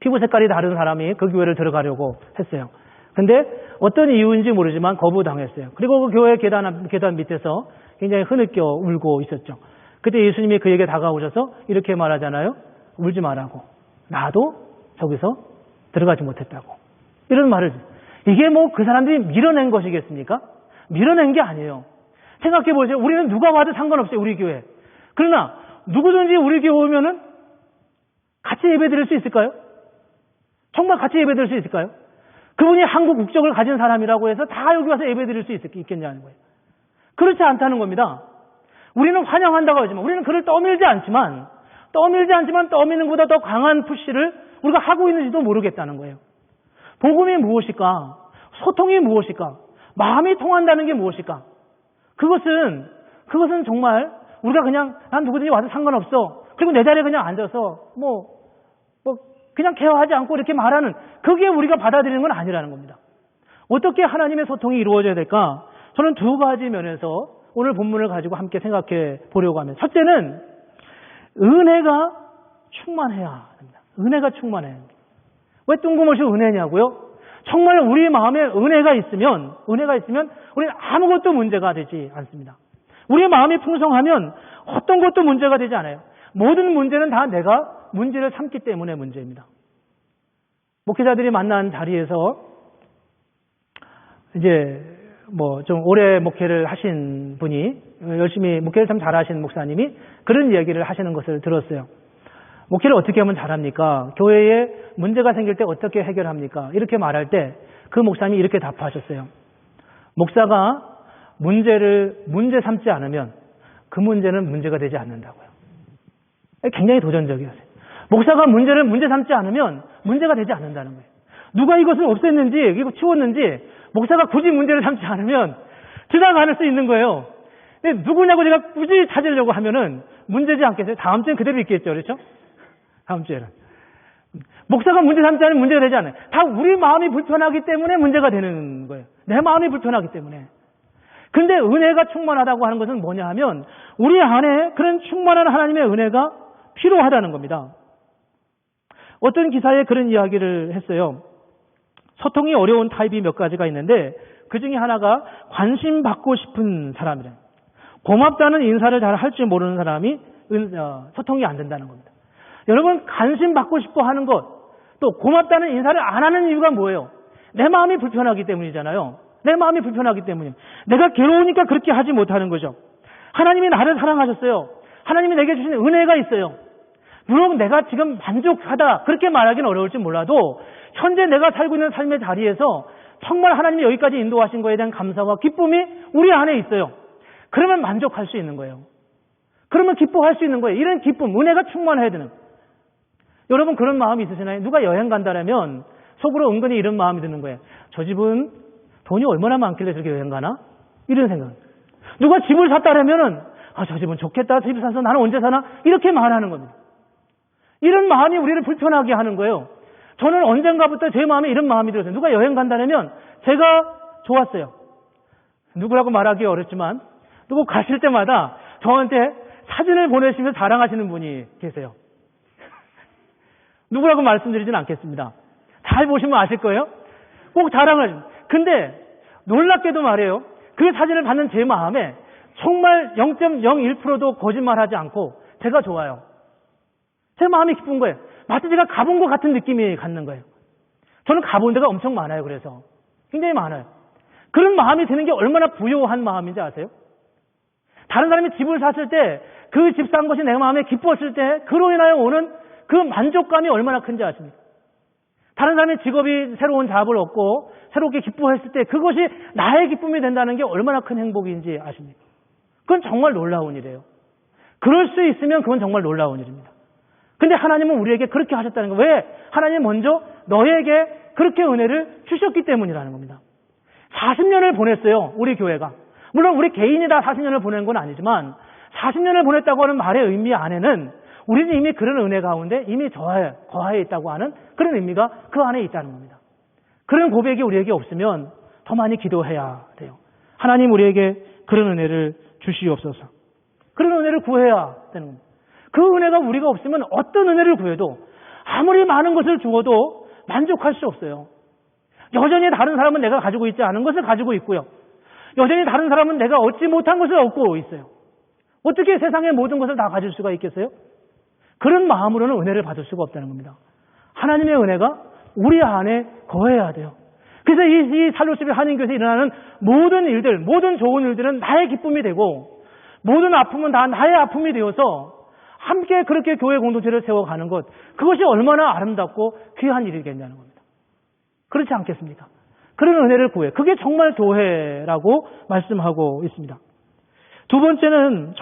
피부 색깔이 다른 사람이 그 교회를 들어가려고 했어요. 근데 어떤 이유인지 모르지만 거부당했어요. 그리고 그 교회 계단 밑에서 굉장히 흐느껴 울고 있었죠. 그때 예수님이 그에게 다가오셔서 이렇게 말하잖아요. 울지 말라고. 나도 저기서 들어가지 못했다고. 이런 말을. 이게 뭐 그 사람들이 밀어낸 것이겠습니까? 밀어낸 게 아니에요. 생각해 보세요. 우리는 누가 와도 상관없어요. 우리 교회. 그러나 누구든지 우리 교회 오면은 같이 예배 드릴 수 있을까요? 정말 같이 예배 드릴 수 있을까요? 그분이 한국 국적을 가진 사람이라고 해서 다 여기 와서 예배 드릴 수 있겠냐는 거예요. 그렇지 않다는 겁니다. 우리는 환영한다고 하지만 우리는 그를 떠밀지 않지만 떠미는 것보다 더 강한 푸시를 우리가 하고 있는지도 모르겠다는 거예요. 복음이 무엇일까? 소통이 무엇일까? 마음이 통한다는 게 무엇일까? 그것은 정말 우리가 그냥 난 누구든지 와도 상관없어. 그리고 내 자리에 그냥 앉아서 그냥 케어하지 않고 이렇게 말하는 그게 우리가 받아들이는 건 아니라는 겁니다. 어떻게 하나님의 소통이 이루어져야 될까? 저는 두 가지 면에서 오늘 본문을 가지고 함께 생각해 보려고 합니다. 첫째는 은혜가 충만해야 합니다. 은혜가 충만해야 합니다. 왜 뜬금없이 은혜냐고요? 정말 우리 마음에 은혜가 있으면 우리는 아무것도 문제가 되지 않습니다. 우리의 마음이 풍성하면 어떤 것도 문제가 되지 않아요. 모든 문제는 다 내가 문제를 삼기 때문에 문제입니다. 목회자들이 만난 자리에서 이제 좀 오래 목회를 하신 분이 열심히 목회를 참 잘하신 목사님이 그런 이야기를 하시는 것을 들었어요. 목회를 어떻게 하면 잘합니까? 교회에 문제가 생길 때 어떻게 해결합니까? 이렇게 말할 때 그 목사님이 이렇게 답하셨어요. 목사가 문제 삼지 않으면 그 문제는 문제가 되지 않는다고요. 굉장히 도전적이었어요. 목사가 문제 삼지 않으면 문제가 되지 않는다는 거예요. 누가 이것을 없앴는지, 이거 치웠는지 목사가 굳이 문제를 삼지 않으면 지나갈 수 있는 거예요. 근데 누구냐고 제가 굳이 찾으려고 하면은 문제지 않겠어요? 다음 주엔 그대로 있겠죠. 그렇죠? 다음 주에는. 목사가 문제 삼지 않으면 문제가 되지 않아요. 다 우리 마음이 불편하기 때문에 문제가 되는 거예요. 내 마음이 불편하기 때문에. 근데 은혜가 충만하다고 하는 것은 뭐냐 하면 우리 안에 그런 충만한 하나님의 은혜가 필요하다는 겁니다. 어떤 기사에 그런 이야기를 했어요. 소통이 어려운 타입이 몇 가지가 있는데 그 중에 하나가 관심 받고 싶은 사람이래. 고맙다는 인사를 잘 할 줄 모르는 사람이 소통이 안 된다는 겁니다. 여러분, 관심 받고 싶어 하는 것, 또 고맙다는 인사를 안 하는 이유가 뭐예요? 내 마음이 불편하기 때문이잖아요. 내 마음이 불편하기 때문이에요. 내가 괴로우니까 그렇게 하지 못하는 거죠. 하나님이 나를 사랑하셨어요. 하나님이 내게 주신 은혜가 있어요. 물론 내가 지금 만족하다 그렇게 말하기는 어려울지 몰라도 현재 내가 살고 있는 삶의 자리에서 정말 하나님이 여기까지 인도하신 거에 대한 감사와 기쁨이 우리 안에 있어요. 그러면 만족할 수 있는 거예요. 그러면 기뻐할 수 있는 거예요. 이런 기쁨, 은혜가 충만해야 되는. 여러분 그런 마음이 있으시나요? 누가 여행 간다라면 속으로 은근히 이런 마음이 드는 거예요. 저 집은 돈이 얼마나 많길래 저렇게 여행 가나? 이런 생각. 누가 집을 샀다라면은 저 집은 좋겠다. 집 사서 나는 언제 사나? 이렇게 말하는 겁니다. 이런 마음이 우리를 불편하게 하는 거예요. 저는 언젠가부터 제 마음에 이런 마음이 들었어요. 누가 여행 간다면 제가 좋았어요. 누구라고 말하기 어렵지만 누구 가실 때마다 저한테 사진을 보내시면서 자랑하시는 분이 계세요. 누구라고 말씀드리진 않겠습니다. 잘 보시면 아실 거예요. 꼭 자랑을. 근데 놀랍게도 말이에요. 그 사진을 받는 제 마음에 정말 0.01%도 거짓말하지 않고 제가 좋아요. 제 마음이 기쁜 거예요. 마치 제가 가본 것 같은 느낌이 갖는 거예요. 저는 가본 데가 엄청 많아요. 그래서 굉장히 많아요. 그런 마음이 드는 게 얼마나 부요한 마음인지 아세요? 다른 사람이 집을 샀을 때 그 집 산 것이 내 마음에 기뻤을 때 그로 인하여 오는 그 만족감이 얼마나 큰지 아십니까? 다른 사람의 직업이 새로운 잡을 얻고 새롭게 기뻐했을 때 그것이 나의 기쁨이 된다는 게 얼마나 큰 행복인지 아십니까? 그건 정말 놀라운 일이에요. 그럴 수 있으면 그건 정말 놀라운 일입니다. 근데 하나님은 우리에게 그렇게 하셨다는 거예요. 왜? 하나님 먼저 너에게 그렇게 은혜를 주셨기 때문이라는 겁니다. 40년을 보냈어요. 우리 교회가. 물론 우리 개인이 다 40년을 보낸 건 아니지만 40년을 보냈다고 하는 말의 의미 안에는 우리는 이미 그런 은혜 가운데 이미 거하에 있다고 하는 그런 의미가 그 안에 있다는 겁니다. 그런 고백이 우리에게 없으면 더 많이 기도해야 돼요. 하나님 우리에게 그런 은혜를 주시옵소서. 그런 은혜를 구해야 되는 겁니다. 그 은혜가 우리가 없으면 어떤 은혜를 구해도 아무리 많은 것을 주어도 만족할 수 없어요. 여전히 다른 사람은 내가 가지고 있지 않은 것을 가지고 있고요. 여전히 다른 사람은 내가 얻지 못한 것을 얻고 있어요. 어떻게 세상의 모든 것을 다 가질 수가 있겠어요? 그런 마음으로는 은혜를 받을 수가 없다는 겁니다. 하나님의 은혜가 우리 안에 거해야 돼요. 그래서 이 살로시비 한인교회에서 일어나는 모든 일들, 모든 좋은 일들은 나의 기쁨이 되고 모든 아픔은 다 나의 아픔이 되어서 함께 그렇게 교회 공동체를 세워가는 것, 그것이 얼마나 아름답고 귀한 일이겠냐는 겁니다. 그렇지 않겠습니까? 그런 은혜를 구해. 그게 정말 교회라고 말씀하고 있습니다. 첫 번째는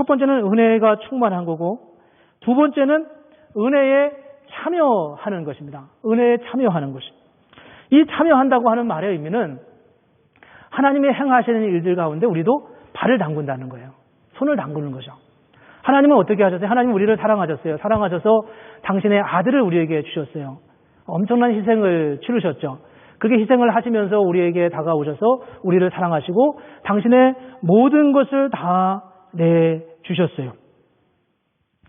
은혜가 충만한 거고, 두 번째는 은혜에 참여하는 것입니다. 은혜에 참여하는 것이. 이 참여한다고 하는 말의 의미는 하나님의 행하시는 일들 가운데 우리도 발을 담근다는 거예요. 손을 담그는 거죠. 하나님은 어떻게 하셨어요? 하나님 우리를 사랑하셨어요. 사랑하셔서 당신의 아들을 우리에게 주셨어요. 엄청난 희생을 치르셨죠. 그렇게 희생을 하시면서 우리에게 다가오셔서 우리를 사랑하시고 당신의 모든 것을 다 내주셨어요.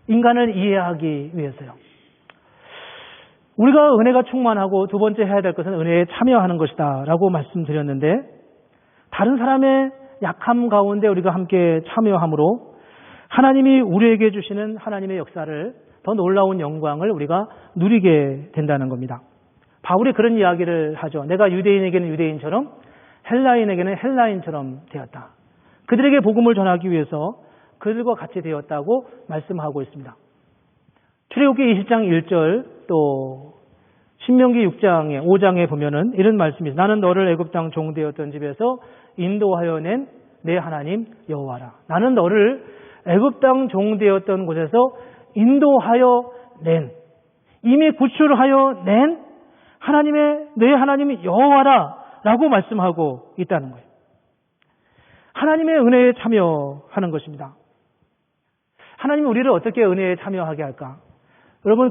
인간을 이해하기 위해서요. 우리가 은혜가 충만하고 두 번째 해야 될 것은 은혜에 참여하는 것이다 라고 말씀드렸는데, 다른 사람의 약함 가운데 우리가 함께 참여함으로 하나님이 우리에게 주시는 하나님의 역사를, 더 놀라운 영광을 우리가 누리게 된다는 겁니다. 바울이 그런 이야기를 하죠. 내가 유대인에게는 유대인처럼 헬라인에게는 헬라인처럼 되었다. 그들에게 복음을 전하기 위해서 그들과 같이 되었다고 말씀하고 있습니다. 출애굽기 20장 1절 또 신명기 5장에 보면은 이런 말씀이 있어요. 나는 너를 애굽 땅 종되었던 집에서 인도하여 낸 내 하나님 여호와라. 나는 너를 애굽 땅 종되었던 곳에서 인도하여 낸, 이미 구출하여 낸 하나님의 내 하나님이 여호와라라고 말씀하고 있다는 거예요. 하나님의 은혜에 참여하는 것입니다. 하나님이 우리를 어떻게 은혜에 참여하게 할까? 여러분,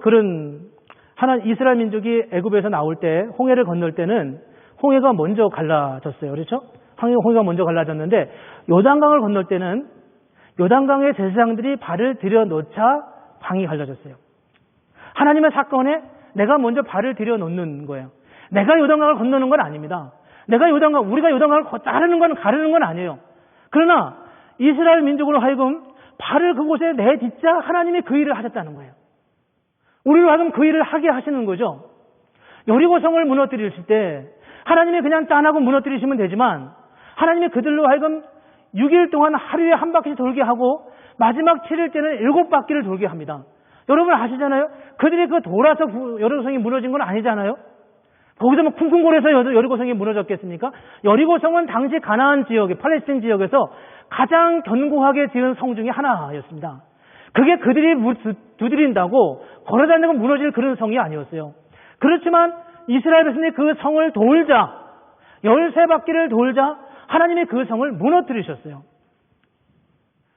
이스라엘 민족이 애굽에서 나올 때, 홍해를 건널 때는 홍해가 먼저 갈라졌어요. 그렇죠? 홍해가 먼저 갈라졌는데, 요단강을 건널 때는 요단강의 제사장들이 발을 들여놓자 강이 갈라졌어요. 하나님의 사건에 내가 먼저 발을 들여놓는 거예요. 내가 요단강을 건너는 건 아닙니다. 우리가 요단강을 가르는 건 아니에요. 그러나 이스라엘 민족으로 하여금 발을 그곳에 내딛자 하나님이 그 일을 하셨다는 거예요. 우리로 하여금 그 일을 하게 하시는 거죠. 여리고성을 무너뜨리실 때 하나님이 그냥 짠하고 무너뜨리시면 되지만 하나님이 그들로 하여금 6일 동안 하루에 한 바퀴씩 돌게 하고 마지막 7일 때는 7바퀴를 돌게 합니다. 여러분 아시잖아요? 그들이 돌아서 여리고성이 무너진 건 아니잖아요? 거기서 뭐 쿵쿵거려서 여리고성이 무너졌겠습니까? 여리고성은 당시 가나안 지역에, 팔레스틴 지역에서 가장 견고하게 지은 성 중에 하나였습니다. 그게 그들이 두드린다고 걸어다니고 무너질 그런 성이 아니었어요. 그렇지만 이스라엘 백성이 그 성을 돌자, 13바퀴를 돌자 하나님이 그 성을 무너뜨리셨어요.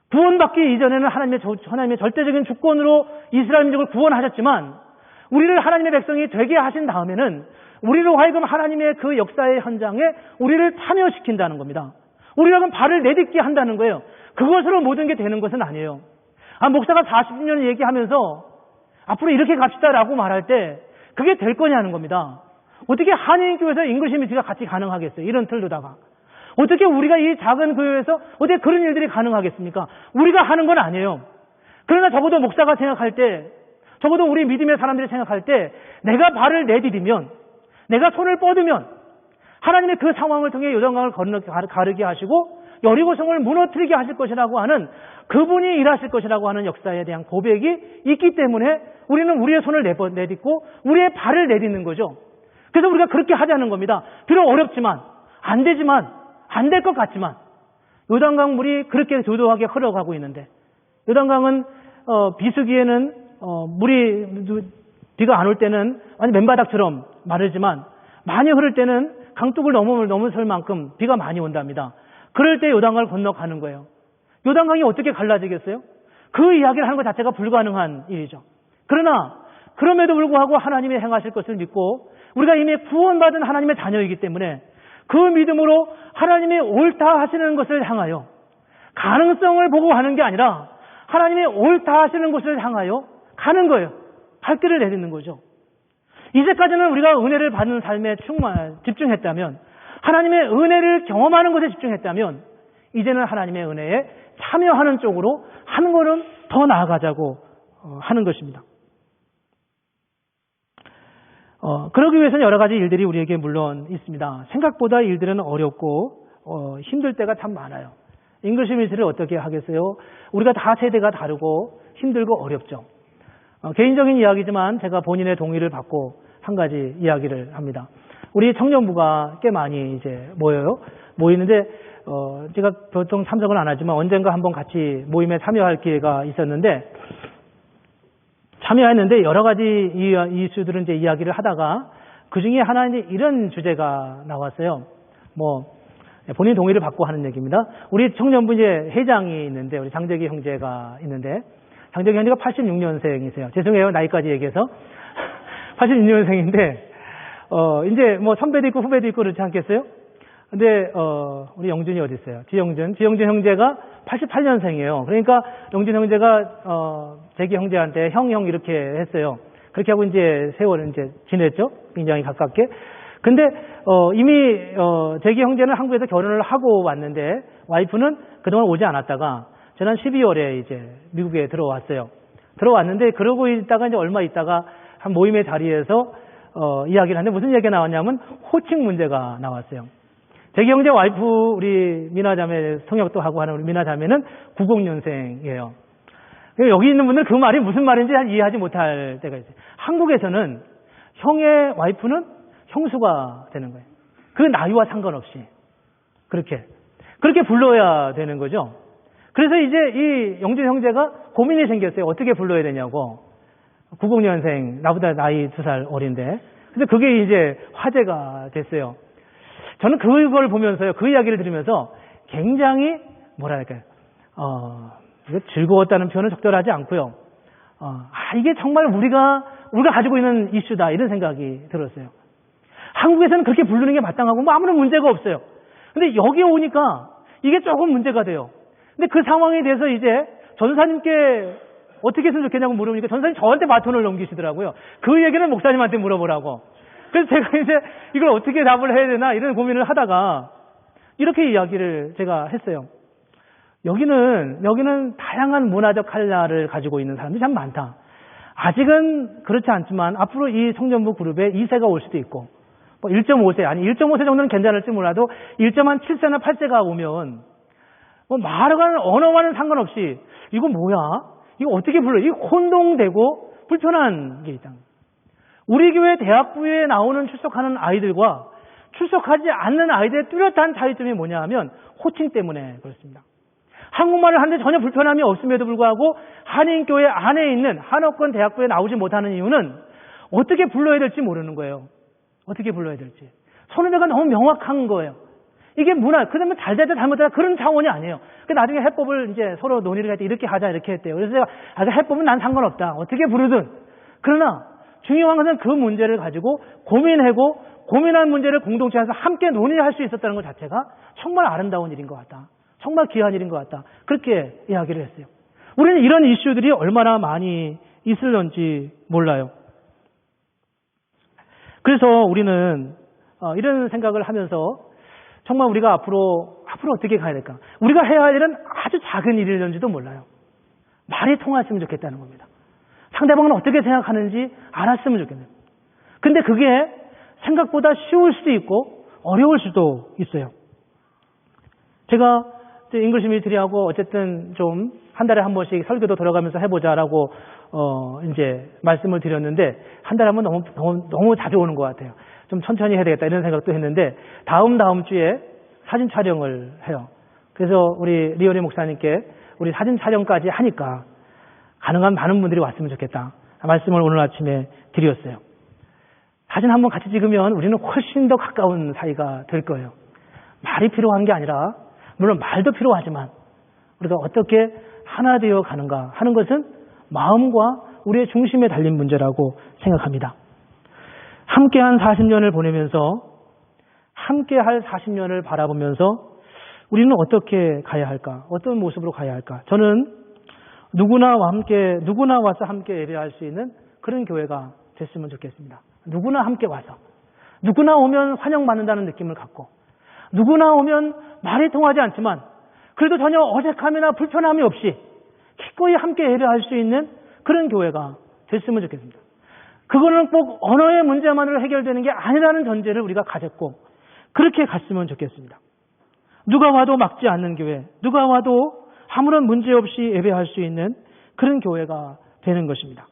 구원받기 이전에는 하나님의 절대적인 주권으로 이스라엘 민족을 구원하셨지만 우리를 하나님의 백성이 되게 하신 다음에는 우리로 하여금 하나님의 그 역사의 현장에 우리를 참여시킨다는 겁니다. 우리로 하여금 발을 내딛게 한다는 거예요. 그것으로 모든 게 되는 것은 아니에요. 목사가 40년을 얘기하면서 앞으로 이렇게 갑시다라고 말할 때 그게 될 거냐는 겁니다. 어떻게 한인교회에서 잉글리시 미트가 같이 가능하겠어요? 이런 틀로다가. 어떻게 우리가 이 작은 교회에서 어떻게 그런 일들이 가능하겠습니까? 우리가 하는 건 아니에요. 그러나 적어도 목사가 생각할 때, 적어도 우리 믿음의 사람들이 생각할 때 내가 발을 내디디면, 내가 손을 뻗으면 하나님의 그 상황을 통해 요단강을 가르게 하시고 여리고성을 무너뜨리게 하실 것이라고 하는 그분이 일하실 것이라고 하는 역사에 대한 고백이 있기 때문에 우리는 우리의 손을 내딛고 우리의 발을 내딛는 거죠. 그래서 우리가 그렇게 하자는 겁니다. 비록 어렵지만, 안 되지만, 안 될 것 같지만 요단강 물이 그렇게 도도하게 흘러가고 있는데 요단강은 비수기에는 비가 안 올 때는 완전 맨바닥처럼 마르지만 많이 흐를 때는 강둑을 넘어설 만큼 비가 많이 온답니다. 그럴 때 요단강을 건너가는 거예요. 요단강이 어떻게 갈라지겠어요? 그 이야기를 하는 것 자체가 불가능한 일이죠. 그러나 그럼에도 불구하고 하나님이 행하실 것을 믿고 우리가 이미 구원받은 하나님의 자녀이기 때문에 그 믿음으로 하나님이 옳다 하시는 것을 향하여 가능성을 보고 하는 게 아니라 하나님이 옳다 하시는 것을 향하여 가는 거예요. 발길을 내딛는 거죠. 이제까지는 우리가 은혜를 받는 삶에 집중했다면, 하나님의 은혜를 경험하는 것에 집중했다면 이제는 하나님의 은혜에 참여하는 쪽으로 한 걸음 더 나아가자고 하는 것입니다. 그러기 위해서는 여러 가지 일들이 우리에게 물론 있습니다. 생각보다 일들은 어렵고 힘들 때가 참 많아요. 잉글리시 미트를 어떻게 하겠어요? 우리가 다 세대가 다르고 힘들고 어렵죠. 개인적인 이야기지만 제가 본인의 동의를 받고 한 가지 이야기를 합니다. 우리 청년부가 꽤 많이 이제 모이는데 제가 보통 참석은 안 하지만 언젠가 한번 같이 모임에 참여할 기회가 있었는데 참여했는데 여러 가지 이슈들은 이제 이야기를 하다가 그 중에 하나는 이런 주제가 나왔어요. 본인 동의를 받고 하는 얘기입니다. 우리 청년부 이제 회장이 있는데 우리 장재기 형제가 있는데 장재기 형제가 86년생이세요. 죄송해요. 나이까지 얘기해서. 86년생인데 이제 선배도 있고 후배도 있고 그렇지 않겠어요? 근데 우리 영준이 어디 있어요? 지영준 형제가 88년생이에요. 그러니까 영준 형제가 재기 형제한테 형 이렇게 했어요. 그렇게 하고 이제 세월을 이제 지냈죠. 굉장히 가깝게. 근데 이미 재기 형제는 한국에서 결혼을 하고 왔는데 와이프는 그동안 오지 않았다가 지난 12월에 이제 미국에 들어왔어요. 들어왔는데 그러고 있다가 이제 얼마 있다가 한 모임의 자리에서 이야기를 하는데 무슨 얘기가 나왔냐면 호칭 문제가 나왔어요. 재기 형제 와이프 우리 미나자매 성역도 하고 하는 우리 미나자매는 90년생이에요. 여기 있는 분들은 그 말이 무슨 말인지 이해하지 못할 때가 있어요. 한국에서는 형의 와이프는 형수가 되는 거예요. 그 나이와 상관없이 그렇게 불러야 되는 거죠. 그래서 이제 이 영준 형제가 고민이 생겼어요. 어떻게 불러야 되냐고. 90년생 나보다 나이 2살 어린데 그래서 그게 이제 화제가 됐어요. 저는 그걸 보면서요, 그 이야기를 들으면서 굉장히 뭐랄까요, 즐거웠다는 표현은 적절하지 않고요. 이게 정말 우리가 가지고 있는 이슈다 이런 생각이 들었어요. 한국에서는 그렇게 부르는 게 마땅하고 뭐 아무런 문제가 없어요. 근데 여기 오니까 이게 조금 문제가 돼요. 근데 그 상황에 대해서 이제 전사님께 어떻게 했으면 좋겠냐고 물어보니까 전사님 저한테 바톤을 넘기시더라고요. 그 얘기는 목사님한테 물어보라고. 그래서 제가 이제 이걸 어떻게 답을 해야 되나 이런 고민을 하다가 이렇게 이야기를 제가 했어요. 여기는 다양한 문화적 칼라를 가지고 있는 사람들이 참 많다. 아직은 그렇지 않지만 앞으로 이 청년부 그룹에 2세가 올 수도 있고 뭐 1.5세, 아니 1.5세 정도는 괜찮을지 몰라도 1.7세나 8세가 오면 뭐 말하는 언어와는 상관없이 이거 뭐야? 이거 어떻게 불러? 이거 혼동되고 불편한 게 있다. 우리 교회 대학부에 나오는 출석하는 아이들과 출석하지 않는 아이들의 뚜렷한 차이점이 뭐냐 하면 호칭 때문에 그렇습니다. 한국말을 하는데 전혀 불편함이 없음에도 불구하고 한인교회 안에 있는 한옥권 대학부에 나오지 못하는 이유는 어떻게 불러야 될지 모르는 거예요. 어떻게 불러야 될지. 선후배가 너무 명확한 거예요. 이게 문화, 그 다음에 잘되다 잘못되다 그런 차원이 아니에요. 나중에 해법을 이제 서로 논의를 할 때 이렇게 하자 이렇게 했대요. 그래서 제가 해법은 난 상관없다. 어떻게 부르든. 그러나 중요한 것은 그 문제를 가지고 고민한 문제를 공동체에서 함께 논의할 수 있었다는 것 자체가 정말 아름다운 일인 것 같다. 정말 귀한 일인 것 같다. 그렇게 이야기를 했어요. 우리는 이런 이슈들이 얼마나 많이 있을런지 몰라요. 그래서 우리는 이런 생각을 하면서 정말 우리가 앞으로 어떻게 가야 될까? 우리가 해야 할 일은 아주 작은 일일런지도 몰라요. 말이 통했으면 좋겠다는 겁니다. 상대방은 어떻게 생각하는지 알았으면 좋겠네요. 근데 그게 생각보다 쉬울 수도 있고 어려울 수도 있어요. 제가 잉글리시 미리터리하고 어쨌든 좀 한 달에 한 번씩 설교도 들어가면서 해보자라고 이제 말씀을 드렸는데 한 달에 한 번 너무 자주 오는 것 같아요. 좀 천천히 해야 되겠다 이런 생각도 했는데 다음 주에 사진 촬영을 해요. 그래서 우리 리오니 목사님께 우리 사진 촬영까지 하니까 가능한 많은 분들이 왔으면 좋겠다. 말씀을 오늘 아침에 드렸어요. 사진 한번 같이 찍으면 우리는 훨씬 더 가까운 사이가 될 거예요. 말이 필요한 게 아니라 물론 말도 필요하지만 우리가 어떻게 하나 되어 가는가 하는 것은 마음과 우리의 중심에 달린 문제라고 생각합니다. 함께한 40년을 보내면서 함께할 40년을 바라보면서 우리는 어떻게 가야 할까? 어떤 모습으로 가야 할까? 저는 누구나 와서 함께 예배할 수 있는 그런 교회가 됐으면 좋겠습니다. 누구나 함께 와서 누구나 오면 환영받는다는 느낌을 갖고 누구나 오면 말이 통하지 않지만 그래도 전혀 어색함이나 불편함이 없이 기꺼이 함께 예배할 수 있는 그런 교회가 됐으면 좋겠습니다. 그거는 꼭 언어의 문제만으로 해결되는 게 아니라는 전제를 우리가 가졌고 그렇게 갔으면 좋겠습니다. 누가 와도 막지 않는 교회, 누가 와도 아무런 문제 없이 예배할 수 있는 그런 교회가 되는 것입니다.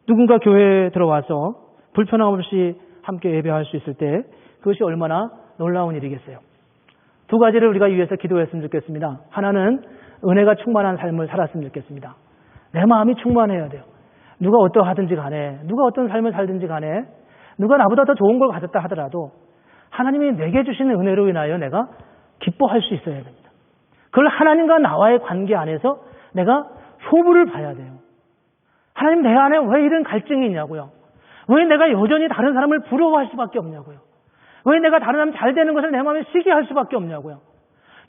누군가 교회에 들어와서 불편함 없이 함께 예배할 수 있을 때 그것이 얼마나 놀라운 일이겠어요. 두 가지를 우리가 위해서 기도했으면 좋겠습니다. 하나는 은혜가 충만한 삶을 살았으면 좋겠습니다. 내 마음이 충만해야 돼요. 누가 어떠하든지 간에, 누가 어떤 삶을 살든지 간에, 누가 나보다 더 좋은 걸 가졌다 하더라도 하나님이 내게 주신 은혜로 인하여 내가 기뻐할 수 있어야 됩니다. 그걸 하나님과 나와의 관계 안에서 내가 소부를 봐야 돼요. 하나님 내 안에 왜 이런 갈증이 있냐고요. 왜 내가 여전히 다른 사람을 부러워할 수밖에 없냐고요. 왜 내가 다른 사람 잘 되는 것을 내 마음에 시기할 수밖에 없냐고요.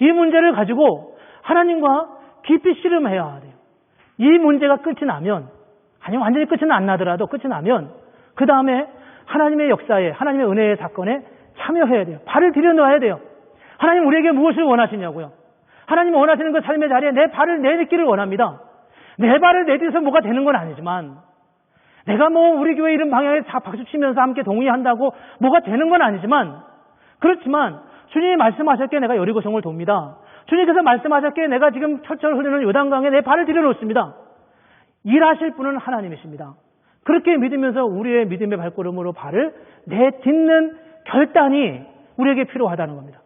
이 문제를 가지고 하나님과 깊이 씨름해야 돼요. 이 문제가 끝이 나면, 아니 완전히 끝은 안 나더라도 끝이 나면 그 다음에 하나님의 역사에, 하나님의 은혜의 사건에 참여해야 돼요. 발을 들여놓아야 돼요. 하나님 우리에게 무엇을 원하시냐고요. 하나님 원하시는 그 삶의 자리에 내 발을 내딛기를 원합니다. 내 발을 내딛어서 뭐가 되는 건 아니지만 내가 우리 교회 이런 방향에 박수 치면서 함께 동의한다고 뭐가 되는 건 아니지만 그렇지만 주님이 말씀하셨기에 내가 여리고성을 돕니다. 주님께서 말씀하셨기에 내가 지금 철철 흐르는 요단강에 내 발을 들여놓습니다. 일하실 분은 하나님이십니다. 그렇게 믿으면서 우리의 믿음의 발걸음으로 발을 내딛는 결단이 우리에게 필요하다는 겁니다.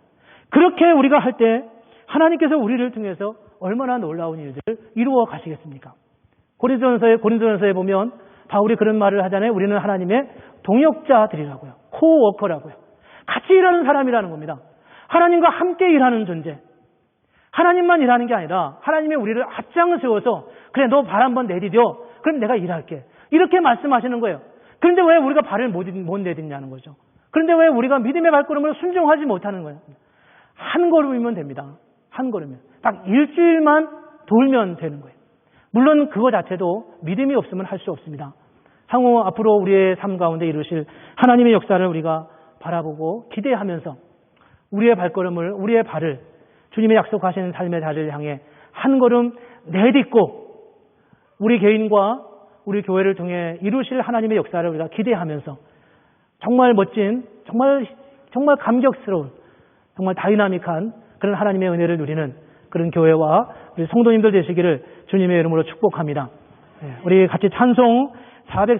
그렇게 우리가 할 때 하나님께서 우리를 통해서 얼마나 놀라운 일들을 이루어 가시겠습니까? 고린도전서에 보면 바울이 그런 말을 하잖아요. 우리는 하나님의 동역자들이라고요. 코워커라고요. 같이 일하는 사람이라는 겁니다. 하나님과 함께 일하는 존재. 하나님만 일하는 게 아니라 하나님이 우리를 앞장을 세워서 그래 너 발 한번 내디뎌. 그럼 내가 일할게. 이렇게 말씀하시는 거예요. 그런데 왜 우리가 발을 못 내딛냐는 거죠. 그런데 왜 우리가 믿음의 발걸음을 순종하지 못하는 거예요. 한 걸음이면 됩니다. 한 걸음이면. 딱 일주일만 돌면 되는 거예요. 물론 그거 자체도 믿음이 없으면 할 수 없습니다. 향후 앞으로 우리의 삶 가운데 이루실 하나님의 역사를 우리가 바라보고 기대하면서 우리의 발걸음을, 우리의 발을 주님의 약속하신 삶의 자리를 향해 한 걸음 내딛고 우리 개인과 우리 교회를 통해 이루실 하나님의 역사를 우리가 기대하면서 정말 멋진, 정말 감격스러운, 정말 다이나믹한 그런 하나님의 은혜를 누리는 그런 교회와 우리 성도님들 되시기를 주님의 이름으로 축복합니다. 우리 같이 찬송 404